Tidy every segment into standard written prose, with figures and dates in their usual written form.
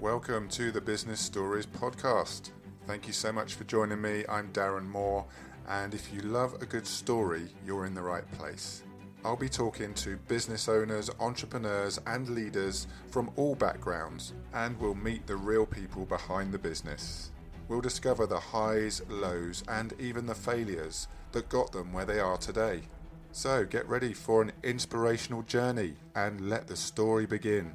Welcome to the Business Stories podcast. Thank you so much for joining me. I'm Darren Moore, and if you love a good story, you're in the right place. I'll be talking to business owners, entrepreneurs, and leaders from all backgrounds, and we'll meet the real people behind the business. We'll discover the highs, lows, and even the failures that got them where they are today. So get ready for an inspirational journey and let the story begin.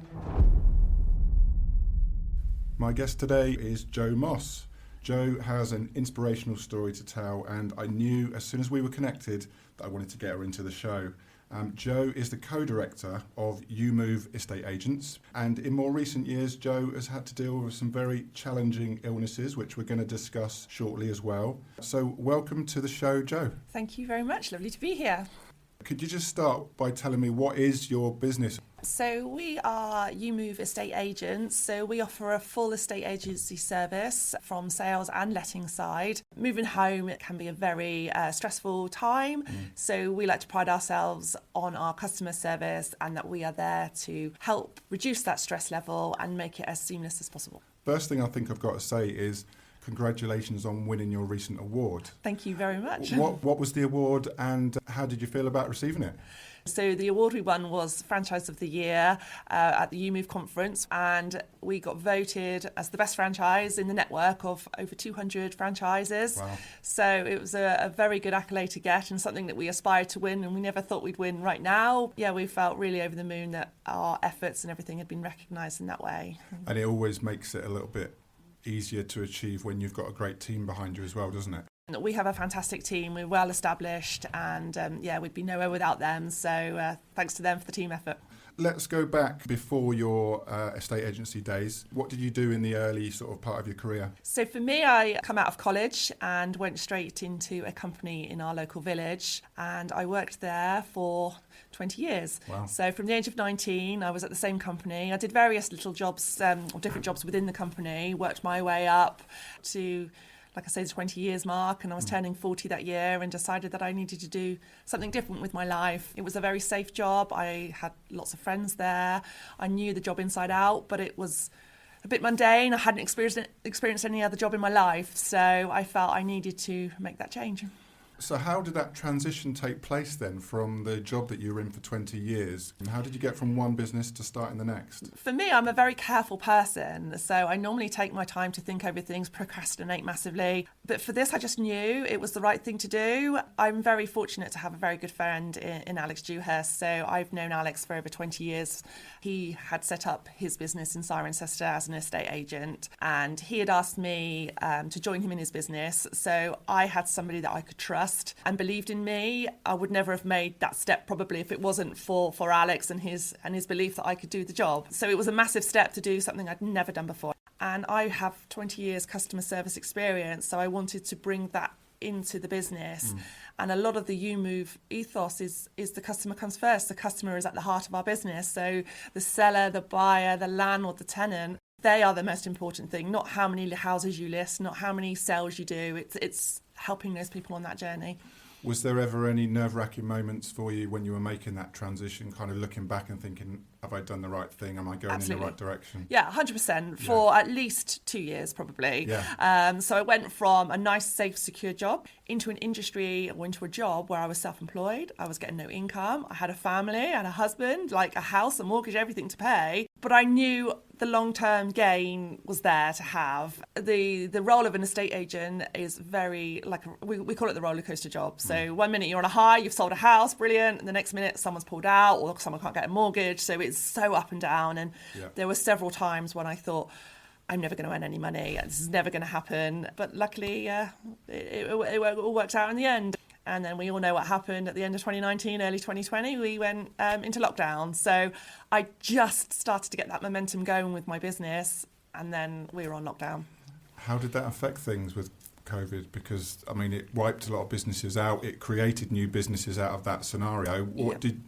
My guest today is Jo Moss. Jo has an inspirational story to tell, and I knew as soon as we were connected that I wanted to get her into the show. Jo is the co-director of Ewemove Estate Agents, and in more recent years Jo has had to deal with some very challenging illnesses, which we're going to discuss shortly as well. So welcome to the show, Jo. Thank you very much. Lovely to be here. Could you just start by telling me what is your business? So we are Ewemove Estate Agents. So we offer a full estate agency service from sales and letting side. Moving home, it can be a very stressful time. So we like to pride ourselves on our customer service and that we are there to help reduce that stress level and make it as seamless as possible. First thing I think I've got to say is congratulations on winning your recent award. Thank you very much. What was the award and how did you feel about receiving it? So the award we won was Franchise of the Year at the Ewemove conference, and we got voted as the best franchise in the network of over 200 franchises. Wow. So it was a very good accolade to get and something that we aspired to win, and we never thought we'd win right now. Yeah, we felt really over the moon that our efforts and everything had been recognised in that way. And it always makes it a little bit easier to achieve when you've got a great team behind you as well, doesn't it? We have a fantastic team. We're well established, and we'd be nowhere without them. So thanks to them for the team effort. Let's go back before your estate agency days. What did you do in the early sort of part of your career? So for me, I come out of college and went straight into a company in our local village, and I worked there for 20 years. Wow. So from the age of 19, I was at the same company. I did various little jobs, or different jobs within the company, worked my way up to, like I say, the 20 years mark, and I was turning 40 that year and decided that I needed to do something different with my life. It was a very safe job. I had lots of friends there. I knew the job inside out, but it was a bit mundane. I hadn't experienced any other job in my life, so I felt I needed to make that change. So how did that transition take place then from the job that you were in for 20 years? And how did you get from one business to starting the next? For me, I'm a very careful person, so I normally take my time to think over things, procrastinate massively. But for this, I just knew it was the right thing to do. I'm very fortunate to have a very good friend in Alex Dewhurst. So I've known Alex for over 20 years. He had set up his business in Cirencester as an estate agent, and he had asked me to join him in his business. So I had somebody that I could trust and believed in me. I would never have made that step probably if it wasn't for Alex and his belief that I could do the job. So it was a massive step to do something I'd never done before. And I have 20 years customer service experience, so I wanted to bring that into the business. And a lot of the Ewemove ethos is the customer comes first. The customer is at the heart of our business. So the seller, the buyer, the landlord, the tenant, they are the most important thing, not how many houses you list, not how many sales you do. It's helping those people on that journey. Was there ever any nerve-wracking moments for you when you were making that transition, kind of looking back and thinking, have I done the right thing? Am I going Absolutely. in the right direction? Yeah, 100% for at least 2 years probably. Yeah. So I went from a nice, safe, secure job into an industry or into a job where I was self-employed. I was getting no income. I had a family, I had a husband, like a house, a mortgage, everything to pay. But I knew the long-term gain was there to have. The role of an estate agent is very, like, we call it the roller coaster job. So 1 minute you're on a high, you've sold a house, brilliant. And the next minute someone's pulled out or someone can't get a mortgage. So it's so up and down. And there were several times when I thought, I'm never going to earn any money. This is never going to happen. But luckily, it all worked out in the end. And then we all know what happened at the end of 2019, early 2020. We went into lockdown. So I just started to get that momentum going with my business. And then we were on lockdown. How did that affect things with COVID? Because, I mean, it wiped a lot of businesses out. It created new businesses out of that scenario.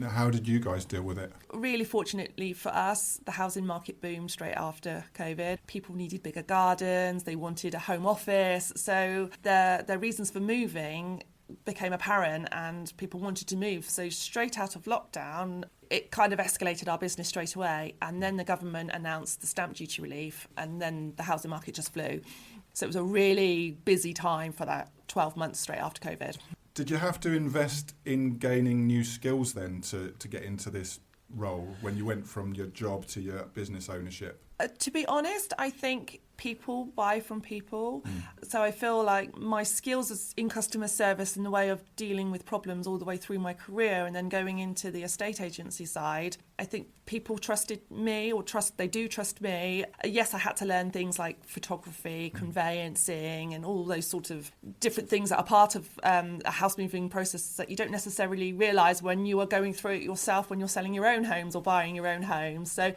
How did you guys deal with it? Really fortunately for us, the housing market boomed straight after COVID. People needed bigger gardens. They wanted a home office. So their reasons for moving became apparent and people wanted to move. So straight out of lockdown, it kind of escalated our business straight away. And then the government announced the stamp duty relief, and then the housing market just flew. So it was a really busy time for that 12 months straight after COVID. Did you have to invest in gaining new skills then to get into this role when you went from your job to your business ownership? To be honest, I think people buy from people. So I feel like my skills in customer service and the way of dealing with problems all the way through my career, and then going into the estate agency side, I think people trusted me, or they do trust me. Yes, I had to learn things like photography, conveyancing, and all those sort of different things that are part of a house moving process that you don't necessarily realise when you are going through it yourself when you're selling your own homes or buying your own homes. So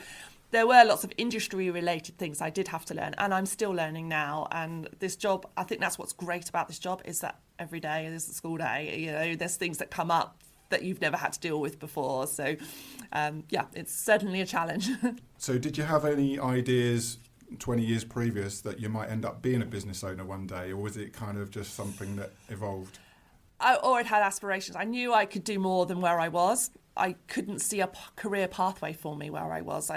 there were lots of industry-related things I did have to learn, and I'm still learning now. And this job, I think that's what's great about this job, is that every day is a school day. You know, there's things that come up that you've never had to deal with before. So, it's certainly a challenge. So did you have any ideas 20 years previous that you might end up being a business owner one day, or was it kind of just something that evolved? I already had aspirations. I knew I could do more than where I was. I couldn't see a career pathway for me where I was.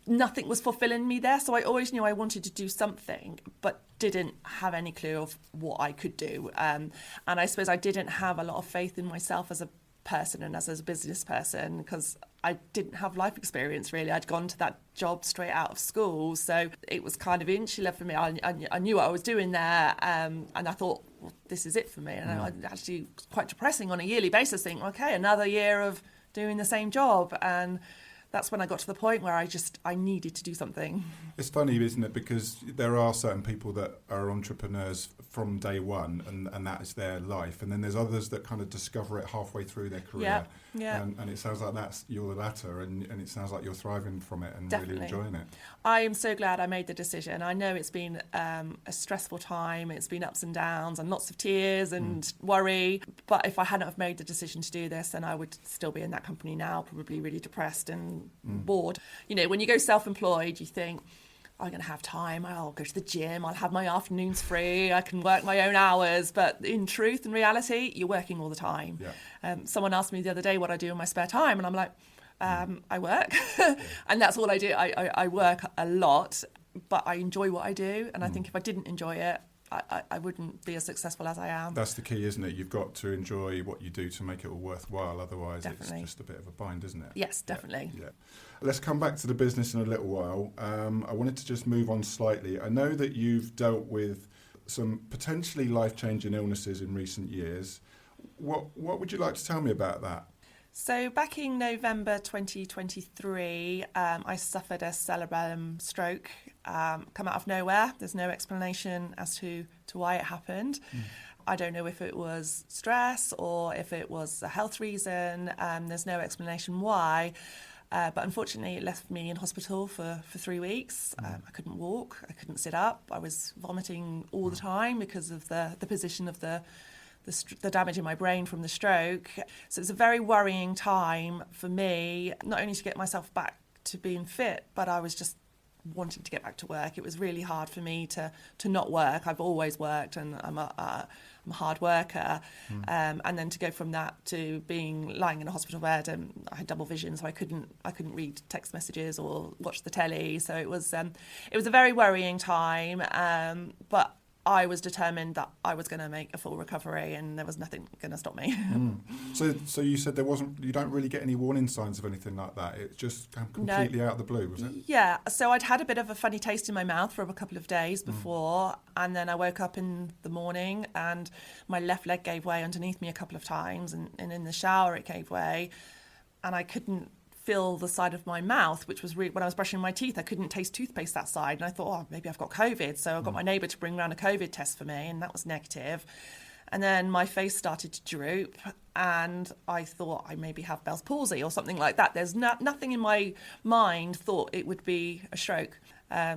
Nothing was fulfilling me there, so I always knew I wanted to do something, but didn't have any clue of what I could do. And I suppose I didn't have a lot of faith in myself as a person and as a business person, because I didn't have life experience really. I'd gone to that job straight out of school, so it was kind of insular for me. I knew what I was doing there, and I thought, well, this is it for me. And I actually quite depressing on a yearly basis, think, okay, another year of doing the same job. And that's when I got to the point where I needed to do something. It's funny, isn't it? Because there are certain people that are entrepreneurs from day one, and that is their life. And then there's others that kind of discover it halfway through their career. Yeah. And it sounds like you're the latter, and it sounds like you're thriving from it and Definitely. really enjoying it. I am so glad I made the decision. I know it's been a stressful time. It's been ups and downs and lots of tears and worry. But if I hadn't have made the decision to do this, then I would still be in that company now, probably really depressed and bored. You know, when you go self-employed, you think, I'm going to have time, I'll go to the gym, I'll have my afternoons free, I can work my own hours. But in truth and reality, you're working all the time. Yeah. Someone asked me the other day what I do in my spare time, and I'm like, I work. And that's all I do. I work a lot, but I enjoy what I do. And I think if I didn't enjoy it, I wouldn't be as successful as I am. That's the key, isn't it? You've got to enjoy what you do to make it all worthwhile. Otherwise, Definitely. It's just a bit of a bind, isn't it? Yes, definitely. Yeah. Let's come back to the business in a little while. I wanted to just move on slightly. I know that you've dealt with some potentially life-changing illnesses in recent years. What would you like to tell me about that? So back in November 2023, I suffered a cerebellum stroke, come out of nowhere. There's no explanation as to why it happened. I don't know if it was stress or if it was a health reason. There's no explanation why. But unfortunately, it left me in hospital for 3 weeks. I couldn't walk. I couldn't sit up. I was vomiting all the time because of the position of the damage in my brain from the stroke. So it's a very worrying time for me, not only to get myself back to being fit, but I was just wanting to get back to work. It was really hard for me to not work. I've always worked, and I'm a hard worker. And then to go from that to lying in a hospital bed, and I had double vision, so I couldn't read text messages or watch the telly. So it was a very worrying time. But I was determined that I was going to make a full recovery, and there was nothing going to stop me. So you said you don't really get any warning signs of anything like that. It's just completely out of the blue, was it? Yeah. So I'd had a bit of a funny taste in my mouth for a couple of days before, and then I woke up in the morning and my left leg gave way underneath me a couple of times, and in the shower it gave way, and I couldn't feel the side of my mouth, which was when I was brushing my teeth, I couldn't taste toothpaste that side, and I thought, maybe I've got COVID. So I got my neighbour to bring around a COVID test for me, and that was negative. And then my face started to droop, and I thought I maybe have Bell's palsy or something like that. There's nothing in my mind thought it would be a stroke.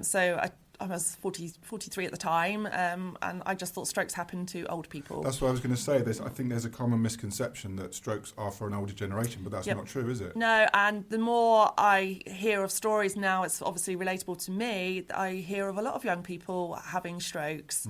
So I was 43 at the time, and I just thought strokes happen to old people. That's what I was going to say. I think there's a common misconception that strokes are for an older generation, but that's not true, is it? No, and the more I hear of stories now, it's obviously relatable to me, I hear of a lot of young people having strokes.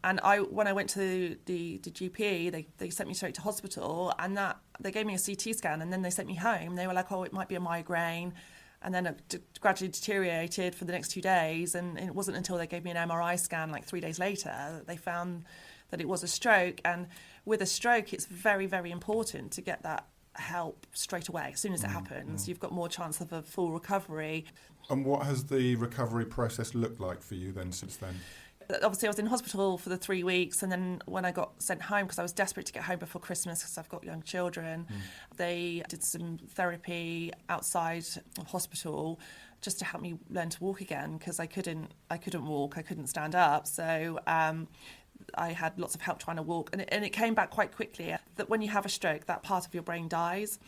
And when I went to the GP, they sent me straight to hospital, and they gave me a CT scan, and then they sent me home. They were like, oh, it might be a migraine. And then it gradually deteriorated for the next 2 days. And it wasn't until they gave me an MRI scan like 3 days later that they found that it was a stroke. And with a stroke, it's very, very important to get that help straight away. As soon as it happens, you've got more chance of a full recovery. And what has the recovery process looked like for you then since then? Obviously, I was in hospital for the 3 weeks, and then when I got sent home, because I was desperate to get home before Christmas because I've got young children, they did some therapy outside of hospital just to help me learn to walk again, because I couldn't walk, I couldn't stand up. So I had lots of help trying to walk, and it came back quite quickly that when you have a stroke, that part of your brain dies.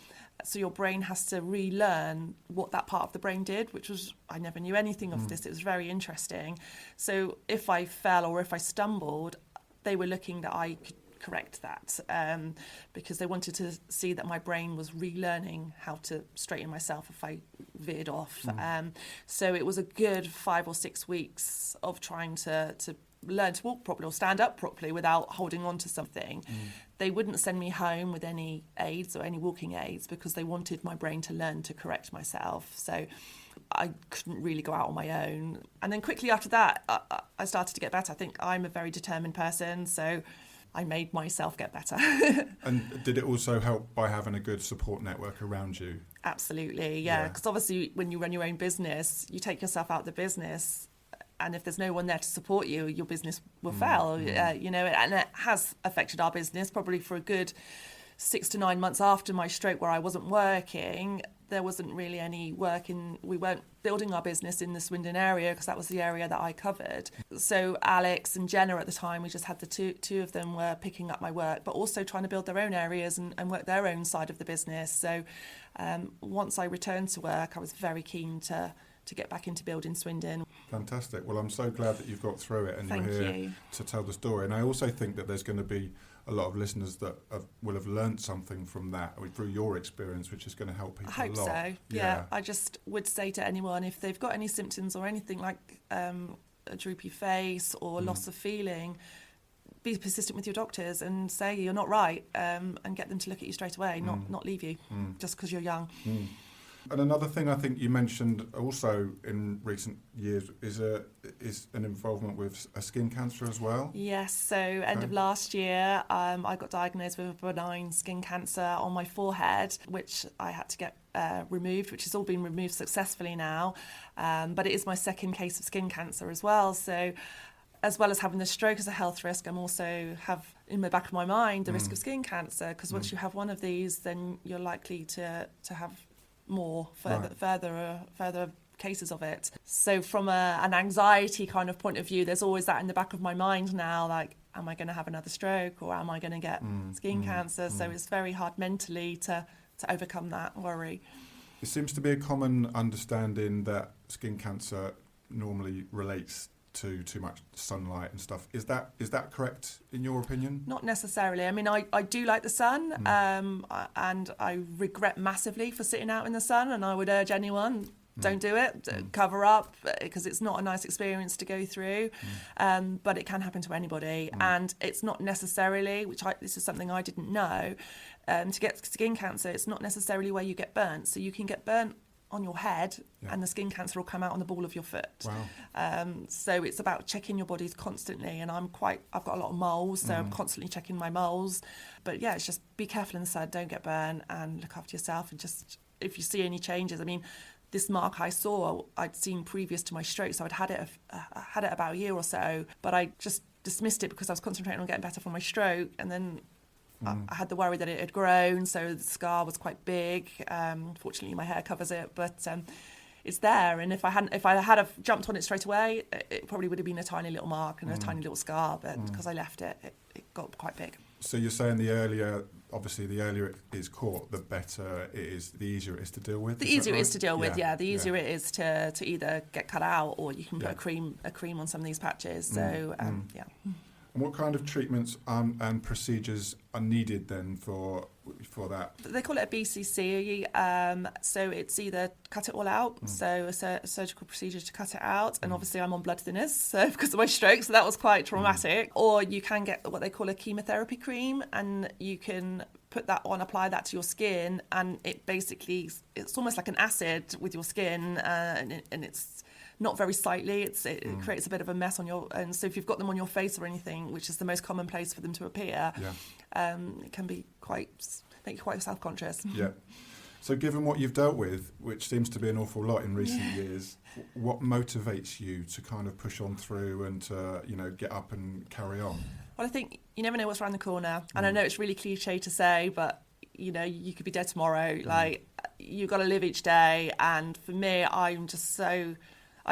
So your brain has to relearn what that part of the brain did, which was, I never knew anything of this. It was very interesting. So if I fell or if I stumbled, they were looking that I could correct that, because they wanted to see that my brain was relearning how to straighten myself if I veered off. So it was a good 5 or 6 weeks of trying to learn to walk properly or stand up properly without holding on to something. They wouldn't send me home with any aids or any walking aids because they wanted my brain to learn to correct myself. So I couldn't really go out on my own. And then quickly after that, I started to get better. I think I'm a very determined person, so I made myself get better. And did it also help by having a good support network around you? Absolutely, yeah. Because obviously when you run your own business, you take yourself out of the business, and if there's no one there to support you, your business will fail, and it has affected our business probably for a good 6 to 9 months after my stroke, where I wasn't working. There wasn't really any work we weren't building our business in the Swindon area because that was the area that I covered. So Alex and Jenna at the time, we just had the two of them were picking up my work, but also trying to build their own areas and work their own side of the business. So once I returned to work, I was very keen to get back into building Swindon. Fantastic. Well, I'm so glad that you've got through it and you're here to tell the story. And I also think that there's going to be a lot of listeners that will have learnt something from that through your experience, which is going to help people I hope a lot. So. Yeah. I just would say to anyone, if they've got any symptoms or anything like a droopy face or loss of feeling, be persistent with your doctors and say you're not right, and get them to look at you straight away, not leave you just because you're young. And another thing I think you mentioned also in recent years is an involvement with a skin cancer as well. Yes, so end of last year, I got diagnosed with a benign skin cancer on my forehead, which I had to get removed, which has all been removed successfully now. But it is my second case of skin cancer as well. So as well as having the stroke as a health risk, I'm also have in the back of my mind the risk of skin cancer, because once you have one of these, then you're likely to have more further cases of it. So from an anxiety kind of point of view, there's always that in the back of my mind now, like, am I going to have another stroke or am I going to get skin cancer? So it's very hard mentally to overcome that worry. It seems to be a common understanding that skin cancer normally relates to too much sunlight and stuff. Is that correct in your opinion? Not necessarily. I mean, I do like the sun, and I regret massively for sitting out in the sun, and I would urge anyone, don't do it, cover up, because it's not a nice experience to go through, but it can happen to anybody, and it's not necessarily, this is something I didn't know, to get skin cancer, it's not necessarily where you get burnt. So you can get burnt on your head and the skin cancer will come out on the ball of your foot. Wow. So it's about checking your bodies constantly, and I've got a lot of moles, so I'm constantly checking my moles. But yeah, it's just be careful in the sun, don't get burned, and look after yourself. And just if you see any changes, I mean, this mark I saw, I'd seen previous to my stroke, so I'd had it about a year or so, but I just dismissed it because I was concentrating on getting better from my stroke, and then I had the worry that it had grown, so the scar was quite big. Fortunately, my hair covers it, but it's there. And if I had jumped on it straight away, it probably would have been a tiny little mark and a tiny little scar. But because I left it, it got quite big. So you're saying the earlier it is caught, the better it is, the easier it is to deal with. The easier it is to deal with, yeah. The easier it is to either get cut out or you can put a cream on some of these patches. So yeah. And what kind of treatments and procedures are needed then for that? They call it a BCC, so it's either cut it all out, so a surgical procedure to cut it out, and obviously I'm on blood thinners, so because of my stroke, so that was quite traumatic. Or you can get what they call a chemotherapy cream, and you can put that on, apply that to your skin, and it's almost like an acid with your skin, and it's not very sightly. It creates a bit of a mess on and so if you've got them on your face or anything, which is the most common place for them to appear, it can be make you quite self-conscious. Yeah. So given what you've dealt with, which seems to be an awful lot in recent years, what motivates you to kind of push on through and to, get up and carry on? Well, I think you never know what's around the corner. And I know it's really cliche to say, but, you could be dead tomorrow. Like, you've got to live each day. And for me, I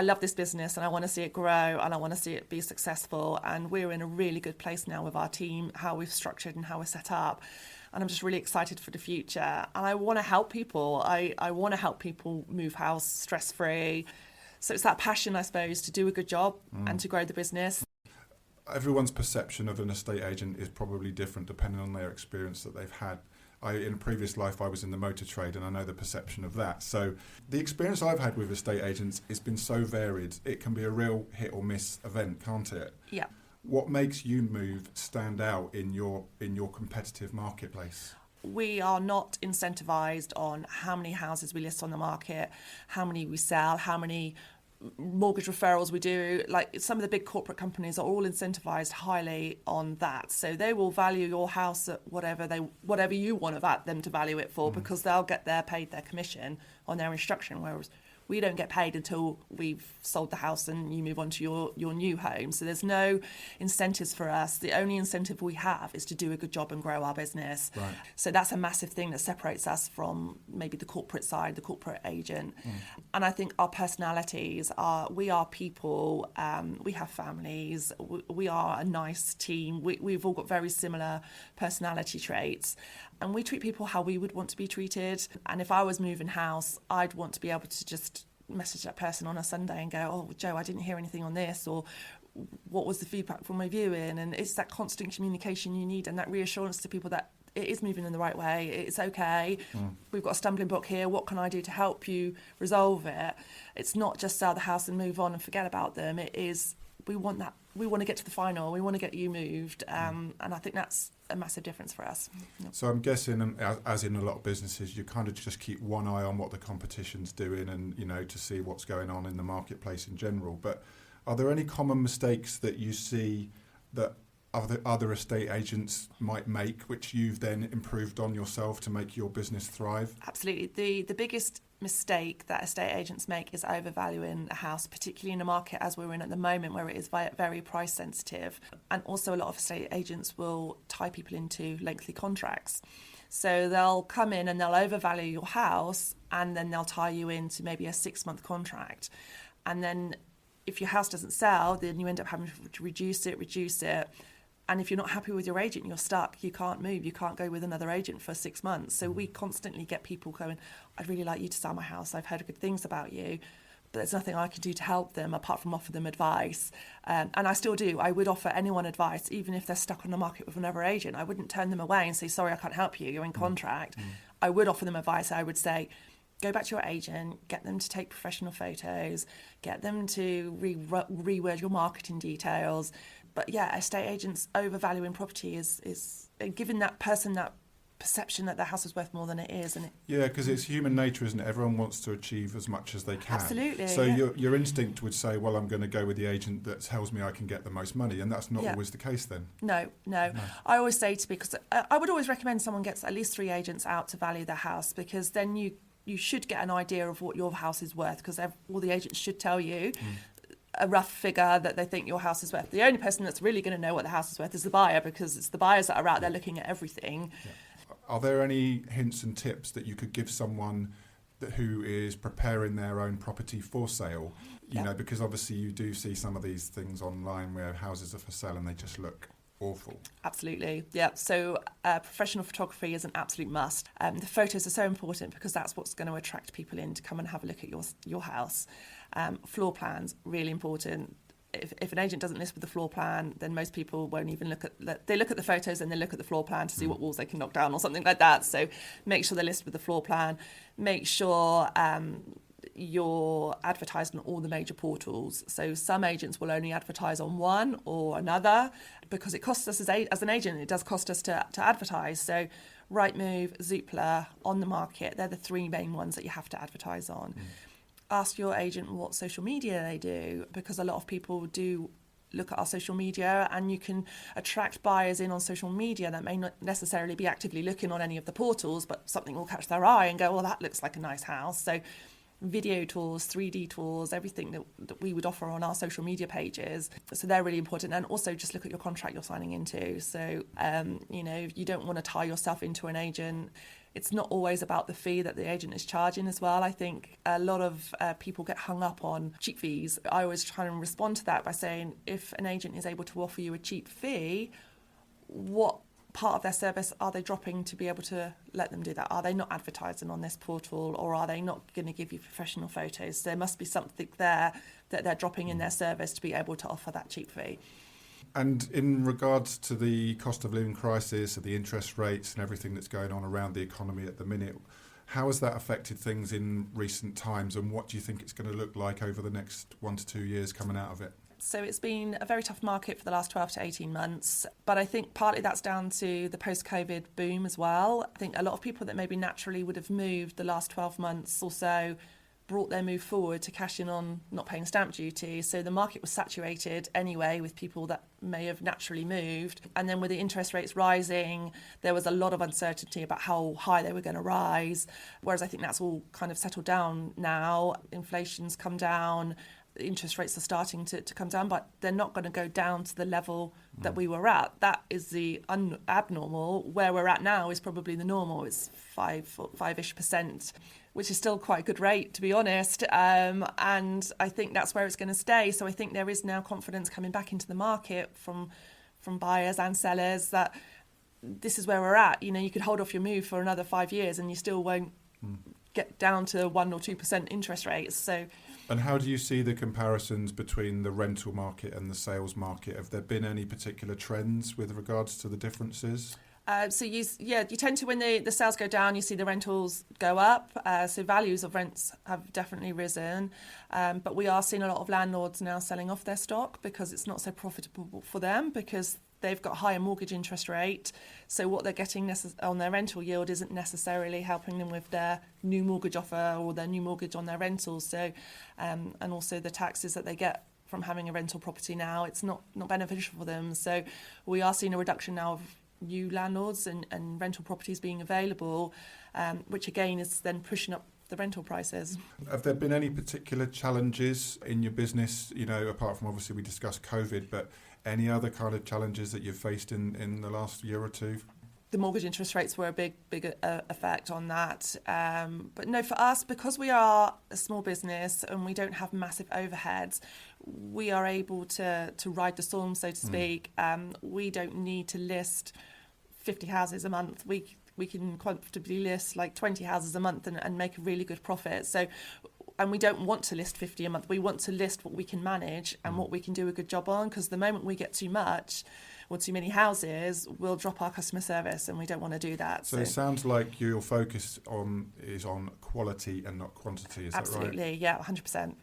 love this business and I want to see it grow and I want to see it be successful. And we're in a really good place now with our team, how we've structured and how we're set up. And I'm just really excited for the future. And I want to help people. I want to help people move house stress-free. So it's that passion, I suppose, to do a good job and to grow the business. Everyone's perception of an estate agent is probably different depending on their experience that they've had. In a previous life, I was in the motor trade and I know the perception of that. So the experience I've had with estate agents has been so varied. It can be a real hit or miss event, can't it? Yeah. What makes Ewemove stand out in your competitive marketplace? We are not incentivised on how many houses we list on the market, how many we sell, how many mortgage referrals we do. Like, some of the big corporate companies are all incentivized highly on that, so they will value your house at whatever you want them to value it for, because they'll get paid their commission on their instruction, whereas we don't get paid until we've sold the house and you move on to your new home. So there's no incentives for us. The only incentive we have is to do a good job and grow our business. Right. So that's a massive thing that separates us from maybe the corporate side, the corporate agent. And I think our personalities we are people, we have families, we are a nice team. We've all got very similar personality traits. And we treat people how we would want to be treated. And if I was moving house, I'd want to be able to just message that person on a Sunday and go, "Oh, Joe, I didn't hear anything on this," or "What was the feedback from my viewing?" And it's that constant communication you need and that reassurance to people that it is moving in the right way, it's okay. We've got a stumbling block here, what can I do to help you resolve it? It's not just sell the house and move on and forget about them. It is, we want to get to the final, we want to get you moved, and I think that's a massive difference for us. So I'm guessing, as in a lot of businesses, you kind of just keep one eye on what the competition's doing and, to see what's going on in the marketplace in general. But are there any common mistakes that you see that other estate agents might make, which you've then improved on yourself to make your business thrive? Absolutely. The biggest mistake that estate agents make is overvaluing a house, particularly in a market as we're in at the moment, where it is very price sensitive. And also a lot of estate agents will tie people into lengthy contracts. So they'll come in and they'll overvalue your house, and then they'll tie you into maybe a 6-month contract. And then if your house doesn't sell, then you end up having to reduce it. And if you're not happy with your agent, you're stuck. You can't move. You can't go with another agent for 6 months. So we constantly get people going, "I'd really like you to sell my house. I've heard good things about you." But there's nothing I can do to help them apart from offer them advice. And I still do. I would offer anyone advice, even if they're stuck on the market with another agent. I wouldn't turn them away and say, "Sorry, I can't help you. You're in contract." I would offer them advice. I would say, go back to your agent, get them to take professional photos, get them to reword your marketing details. But yeah, estate agents overvaluing property is giving that person that perception that their house is worth more than it is. Yeah, because it's human nature, isn't it? Everyone wants to achieve as much as they can. Absolutely. So your instinct would say, well, I'm going to go with the agent that tells me I can get the most money, and that's not always the case then. No. I always say because I would always recommend someone gets at least 3 agents out to value their house, because then you should get an idea of what your house is worth, because all the agents should tell you a rough figure that they think your house is worth. The only person that's really going to know what the house is worth is the buyer, because it's the buyers that are out there looking at everything. Yeah. Are there any hints and tips that you could give someone who is preparing their own property for sale? You know, because obviously you do see some of these things online where houses are for sale and they just look awful. Absolutely, yeah. So professional photography is an absolute must. The photos are so important because that's what's going to attract people in to come and have a look at your house. Floor plans, really important. if an agent doesn't list with the floor plan, then most people won't even they look at the photos and they look at the floor plan to see what walls they can knock down or something like that. So make sure they list with the floor plan. Make sure you're advertised on all the major portals. So some agents will only advertise on one or another because it costs us as an agent, it does cost us to advertise. So Rightmove, Zoopla, On the Market, they're the three main ones that you have to advertise on. Ask your agent what social media they do, because a lot of people do look at our social media, and you can attract buyers in on social media that may not necessarily be actively looking on any of the portals, but something will catch their eye and go, well, that looks like a nice house. So video tours, 3D tours, everything that we would offer on our social media pages. So they're really important. And also just look at your contract you're signing into. So, you don't want to tie yourself into an agent. It's not always about the fee that the agent is charging as well. I think a lot of people get hung up on cheap fees. I always try and respond to that by saying, if an agent is able to offer you a cheap fee, what part of their service are they dropping to be able to let them do that? Are they not advertising on this portal, or are they not going to give you professional photos? There must be something there that they're dropping in their service to be able to offer that cheap fee. And in regards to the cost of living crisis, the interest rates and everything that's going on around the economy at the minute, how has that affected things in recent times, and what do you think it's going to look like over the next 1 to 2 years coming out of it? So it's been a very tough market for the last 12 to 18 months, but I think partly that's down to the post-COVID boom as well. I think a lot of people that maybe naturally would have moved the last 12 months or so brought their move forward to cash in on not paying stamp duty. So the market was saturated anyway with people that may have naturally moved. And then with the interest rates rising, there was a lot of uncertainty about how high they were going to rise. Whereas I think that's all kind of settled down now. Inflation's come down. Interest rates are starting to come down, but they're not going to go down to the level that we were at. That is the abnormal. Where we're at now is probably the normal. It's 5-ish%, which is still quite a good rate, to be honest. And I think that's where it's going to stay. So I think there is now confidence coming back into the market from buyers and sellers that this is where we're at. You could hold off your move for another 5 years and you still won't get down to 1 or 2% interest rates. So. And how do you see the comparisons between the rental market and the sales market? Have there been any particular trends with regards to the differences? So you tend to, when the sales go down, you see the rentals go up. So values of rents have definitely risen. But we are seeing a lot of landlords now selling off their stock because it's not so profitable for them, because they've got higher mortgage interest rate. So what they're getting on their rental yield isn't necessarily helping them with their new mortgage offer or their new mortgage on their rentals. So, and also the taxes that they get from having a rental property now, it's not beneficial for them. So we are seeing a reduction now of new landlords and rental properties being available, which again is then pushing up the rental prices. Have there been any particular challenges in your business, apart from obviously we discussed COVID, but any other kind of challenges that you've faced in the last year or two? The mortgage interest rates were a big effect on that. But no, for us, because we are a small business and we don't have massive overheads, we are able to ride the storm, so to speak. We don't need to list 50 houses a month. We can comfortably list like 20 houses a month and make a really good profit. So, and we don't want to list 50 a month. We want to list what we can manage and what we can do a good job on, because the moment we get too much or too many houses, we'll drop our customer service, and we don't want to do that. So it sounds like your focus is on quality and not quantity, is that right? Absolutely, yeah, 100%.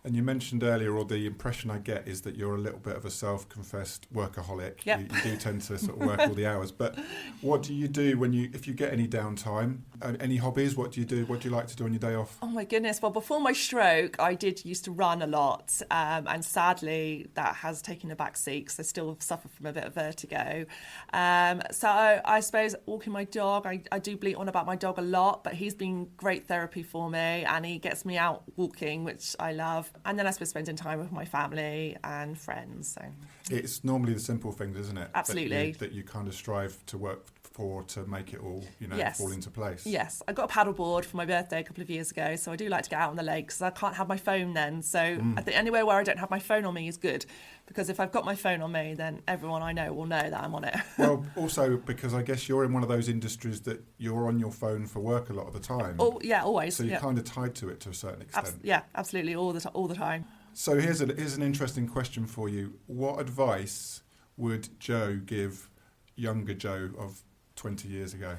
And you mentioned earlier, or the impression I get is that you're a little bit of a self-confessed workaholic. Yep. You do tend to sort of work all the hours. But what do you do if you get any downtime? Any hobbies? What do you do? What do you like to do on your day off? Oh my goodness. Well, before my stroke, I used to run a lot. And sadly, that has taken a back seat because I still suffer from a bit of vertigo. So I suppose walking my dog, I do bleat on about my dog a lot, but he's been great therapy for me and he gets me out walking, which I love. And then I suppose spending time with my family and friends. So it's normally the simple things, isn't it? Absolutely. That you kind of strive to work for to make it all, Yes. fall into place. Yes, I got a paddleboard for my birthday a couple of years ago, so I do like to get out on the lake because I can't have my phone then. So I think anywhere where I don't have my phone on me is good, because if I've got my phone on me, then everyone I know will know that I'm on it. Well, also because I guess you're in one of those industries that you're on your phone for work a lot of the time. Oh yeah, always. So you're kind of tied to it to a certain extent. Yeah, absolutely, all the time. So here's an interesting question for you. What advice would Joe give younger Joe of 20 years ago?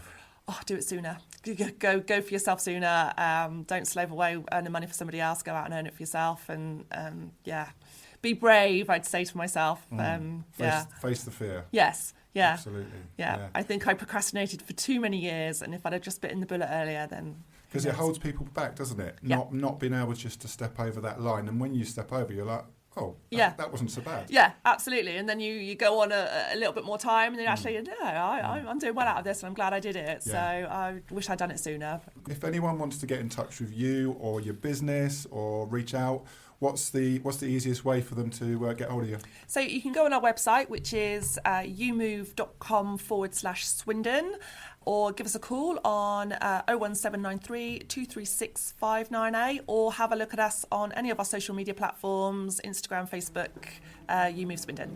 Oh, do it sooner. Go for yourself sooner. Don't slave away earning money for somebody else. Go out and earn it for yourself. And be brave, I'd say to myself. Face the fear. Yes. Yeah. Absolutely. Yeah. I think I procrastinated for too many years, and if I'd have just bitten the bullet earlier, then... Because it holds people back, doesn't it? Yeah. Not being able just to step over that line. And when you step over, you're like, that wasn't so bad. Yeah, absolutely. And then you go on a little bit more time, and then actually, I'm doing well out of this, and I'm glad I did it. Yeah. So I wish I'd done it sooner. If anyone wants to get in touch with you or your business or reach out, what's the easiest way for them to get hold of you? So you can go on our website, which is ewemove.com/Swindon, or give us a call on 01793 236 598, or have a look at us on any of our social media platforms, Instagram, Facebook, Ewemove Swindon.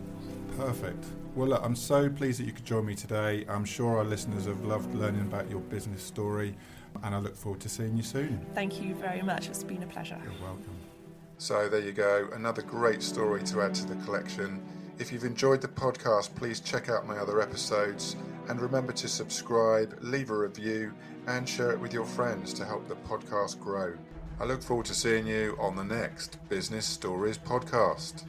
Perfect. Well, look, I'm so pleased that you could join me today. I'm sure our listeners have loved learning about your business story, and I look forward to seeing you soon. Thank you very much. It's been a pleasure. You're welcome. So there you go, another great story to add to the collection. If you've enjoyed the podcast, please check out my other episodes, and remember to subscribe, leave a review, and share it with your friends to help the podcast grow. I look forward to seeing you on the next Business Stories podcast.